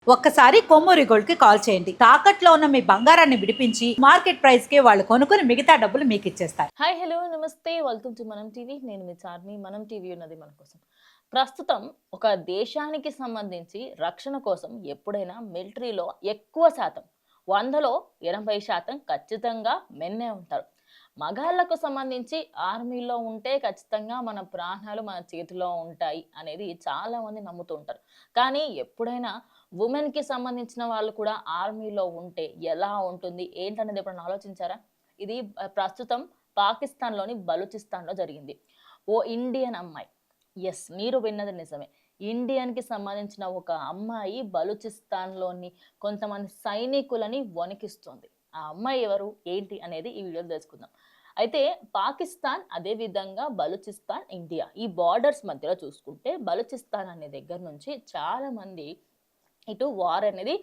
ఒక్కసారి కొమ్మూరి గోల్డ్ కి కాల్ చేయండి. తాకట్లో ఉన్న మీ బంగారాన్ని విడిపించి మార్కెట్ ప్రైస్ కి వాళ్ళు కొనుక్కుని మిగతా డబ్బులు మీకు ఇచ్చేస్తారు. హాయ్ హలో నమస్తే వెల్కమ్ టు మనం టీవీ. నేను మీ చార్మి. మనం టీవీ ఉన్నది మన కోసం. ప్రస్తుతం ఒక దేశానికి సంబంధించి రక్షణ కోసం ఎప్పుడైనా మిలిటరీలో ఎక్కువ శాతం 100లో 80% ఖచ్చితంగా మెన్నే ఉంటారు. మగాళ్ళకు సంబంధించి ఆర్మీలో ఉంటే ఖచ్చితంగా మన ప్రాణాలు మన చేతిలో ఉంటాయి అనేది చాలా మంది నమ్ముతూ ఉంటారు. కానీ ఎప్పుడైనా ఉమెన్‌కి సంబంధించిన వాళ్ళు కూడా ఆర్మీలో ఉంటే ఎలా ఉంటుంది? ఏంటనేది ఎప్పుడైనా ఆలోచించారా? ఇది ప్రస్తుతం పాకిస్తాన్‌లోని బలూచిస్తాన్‌లో జరిగింది. ఓ ఇండియన్ అమ్మాయి. యెస్, మీరు విన్నది నిజమే. ఇండియన్‌కి సంబంధించిన ఒక అమ్మాయి బలూచిస్తాన్‌లోని కొంతమంది సైనికులని వణికిస్తుంది. ఆ అమ్మాయి ఎవరు? ఏంటి? అనేది ఈ వీడియోలో తెలుసుకుందాం. అయితే పాకిస్తాన్, అదే విధంగా బలూచిస్తాన్, ఇండియా ఈ బోర్డర్స్ మధ్యలో చూసుకుంటే బలూచిస్తాన్ అనే దగ్గర నుంచి చాలామంది ఇటు వార్ అనేది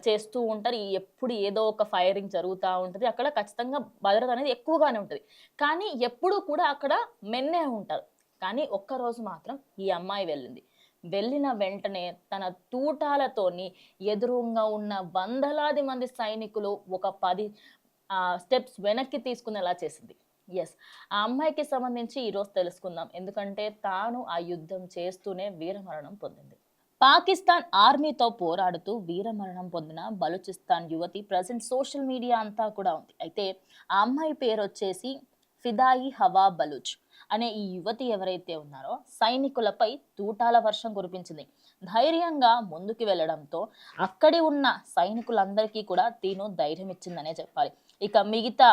చేస్తూ ఉంటారు. ఎప్పుడు ఏదో ఒక ఫైరింగ్ జరుగుతా ఉంటది. అక్కడ ఖచ్చితంగా భద్రత అనేది ఎక్కువగానే ఉంటది. కానీ ఎప్పుడూ కూడా అక్కడ మెన్నే ఉంటారు. కానీ ఒక్కరోజు మాత్రం ఈ అమ్మాయి వెళ్ళింది. వెళ్ళిన వెంటనే తన తూటాలతోని ఎదురుంగా ఉన్న వందలాది మంది సైనికులు ఒక 10 స్టెప్స్ వెనక్కి తీసుకునేలా చేసింది. యెస్. ఆ అమ్మాయికి సంబంధించి ఈరోజు తెలుసుకుందాం. ఎందుకంటే తాను ఆ యుద్ధం చేస్తూనే వీరమరణం పొందింది. పాకిస్తాన్ ఆర్మీతో పోరాడుతూ వీరమరణం పొందిన బలూచిస్తాన్ యువతి ప్రజెంట్ సోషల్ మీడియా అంతా కూడా ఉంది. అయితే ఆ అమ్మాయి పేరు వచ్చేసి ఫిదాయి హవా బలూచ్ అనే ఈ యువతి ఎవరైతే ఉన్నారో సైనికులపై తూటాల వర్షం కురిపించింది. ధైర్యంగా ముందుకు వెళ్ళడంతో అక్కడి ఉన్న సైనికులందరికీ కూడా తీను ధైర్యం ఇచ్చిందనే చెప్పాలి. ఇక మిగతా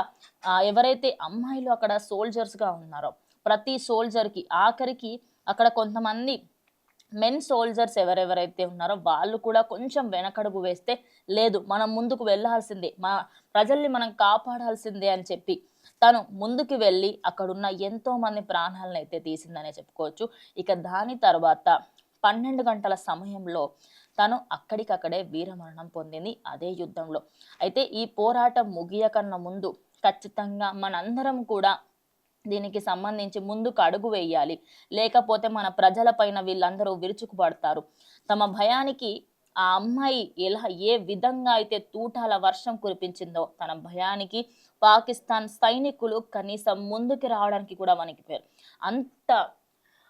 ఎవరైతే అమ్మాయిలు అక్కడ సోల్జర్స్‌గా ఉన్నారో ప్రతి సోల్జర్‌కి ఆఖరికి అక్కడ కొంతమంది మెన్ సోల్జర్స్ ఎవరెవరైతే ఉన్నారో వాళ్ళు కూడా కొంచెం వెనకడుగు వేస్తే, లేదు మనం ముందుకు వెళ్ళాల్సిందే, ప్రజల్ని మనం కాపాడాల్సిందే అని చెప్పి తను ముందుకు వెళ్ళి అక్కడున్న ఎంతో మంది ప్రాణాలనైతే తీసిందనే చెప్పుకోవచ్చు. ఇక దాని తర్వాత 12 గంటల సమయంలో తను అక్కడికక్కడే వీరమరణం పొందింది అదే యుద్ధంలో. అయితే ఈ పోరాటం ముగియకన్నా ముందు ఖచ్చితంగా మనందరం కూడా దీనికి సంబంధించి ముందుకు అడుగు వేయాలి. లేకపోతే మన ప్రజల పైన వీళ్ళందరూ విరుచుకుపడతారు. తమ భయానికి ఆ అమ్మాయి ఏ విధంగా అయితే తూటాల వర్షం కురిపించిందో తన భయానికి పాకిస్తాన్ సైనికులు కనీసం ముందుకు రావడానికి కూడా వణికిపోయారు. అంత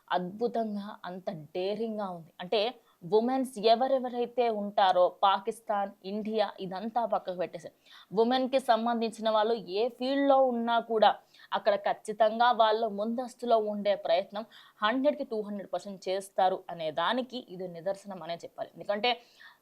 అద్భుతంగా, అంత డేరింగ్‌గా ఉంది. అంటే వుమెన్స్ ఎవరెవరైతే ఉంటారో పాకిస్తాన్, ఇండియా ఇదంతా పక్కకు పెట్టేసారు. వుమెన్‌కి సంబంధించిన వాళ్ళు ఏ ఫీల్డ్‌లో ఉన్నా కూడా అక్కడ ఖచ్చితంగా వాళ్ళు ముందస్తులో ఉండే ప్రయత్నం 100కి 200% చేస్తారు అనే దానికి ఇది నిదర్శనం అనే చెప్పాలి. ఎందుకంటే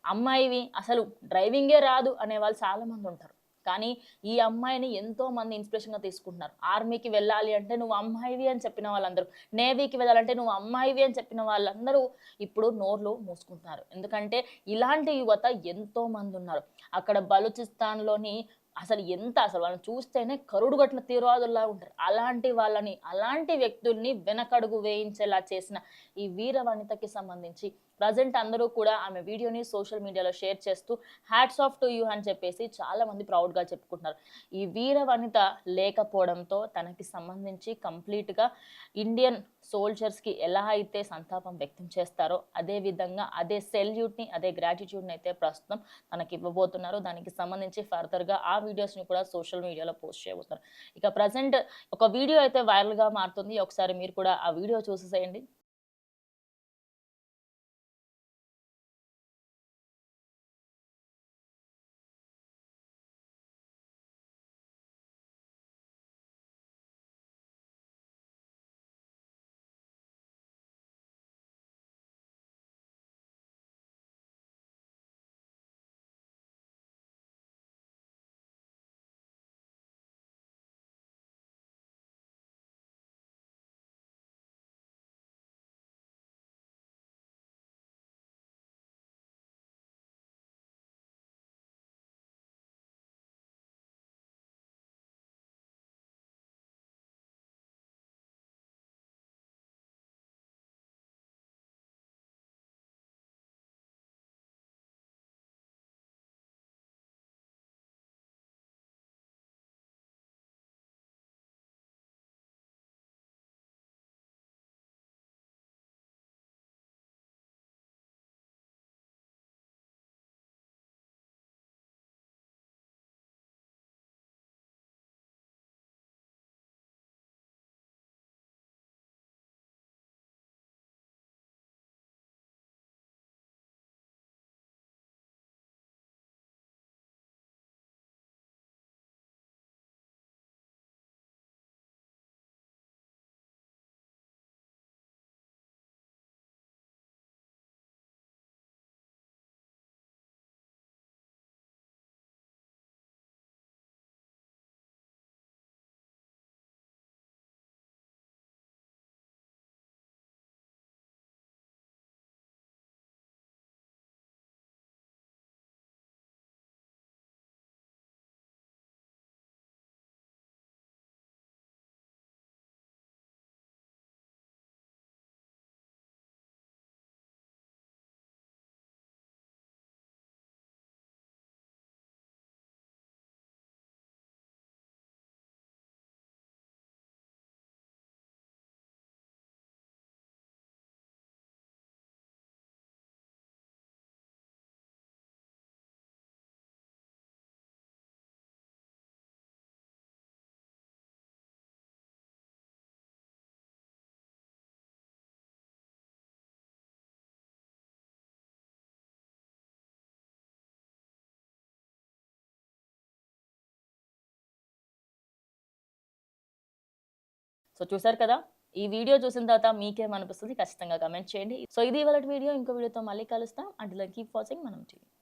అమ్మాయివి అసలు డ్రైవింగే రాదు అనేవాళ్ళు చాలామంది ఉంటారు. కానీ ఈ అమ్మాయిని ఎంతో మంది ఇన్స్పిరేషన్‌గా తీసుకుంటున్నారు. ఆర్మీకి వెళ్ళాలి అంటే నువ్వు అమ్మాయివి అని చెప్పిన వాళ్ళందరూ, నేవీకి వెళ్ళాలంటే నువ్వు అమ్మాయివి అని చెప్పిన వాళ్ళందరూ ఇప్పుడు నోర్లు మూసుకుంటున్నారు. ఎందుకంటే ఇలాంటి యువత ఎంతో మంది ఉన్నారు. అక్కడ బలూచిస్తాన్‌లోని అసలు వాళ్ళని చూస్తేనే కరుడుగట్టిన తీవ్రవాదుల్లా ఉంటారు. అలాంటి వాళ్ళని, అలాంటి వ్యక్తుల్ని వెనకడుగు వేయించేలా చేసిన ఈ వీర వనితకి సంబంధించి ప్రజెంట్ అందరూ కూడా ఆమె వీడియోని సోషల్ మీడియాలో షేర్ చేస్తూ హ్యాట్స్ ఆఫ్ టు యూ అని చెప్పేసి చాలా మంది ప్రౌడ్‌గా చెప్పుకుంటున్నారు. ఈ వీర వనిత లేకపోవడంతో తనకి సంబంధించి కంప్లీట్‌గా ఇండియన్ సోల్జర్స్‌కి ఎలా అయితే సంతాపం వ్యక్తం చేస్తారో అదే విధంగా అదే సెల్యూట్‌ని, అదే గ్రాటిట్యూడ్‌ని అయితే ప్రస్తుతం తనకివ్వబోతున్నారు. దానికి సంబంధించి ఫర్దర్‌గా ఆ వీడియోస్‌ని కూడా సోషల్ మీడియాలో పోస్ట్ చేయబోతున్నారు. ఇక ప్రెజెంట్ ఒక వీడియో అయితే వైరల్‌గా మారుతుంది. ఒకసారి మీరు కూడా ఆ వీడియో చూసేసేయండి. సో చూసారు కదా, ఈ వీడియో చూసిన తర్వాత మీకేమనిపిస్తుంది ఖచ్చితంగా కమెంట్ చేయండి. సో ఇది ఇవాళ వీడియో. ఇంకో వీడియోతో మళ్ళీ కలుస్తాం. అంటిల్ దెన్ కీప్ వాచింగ్ మనం టీవీ.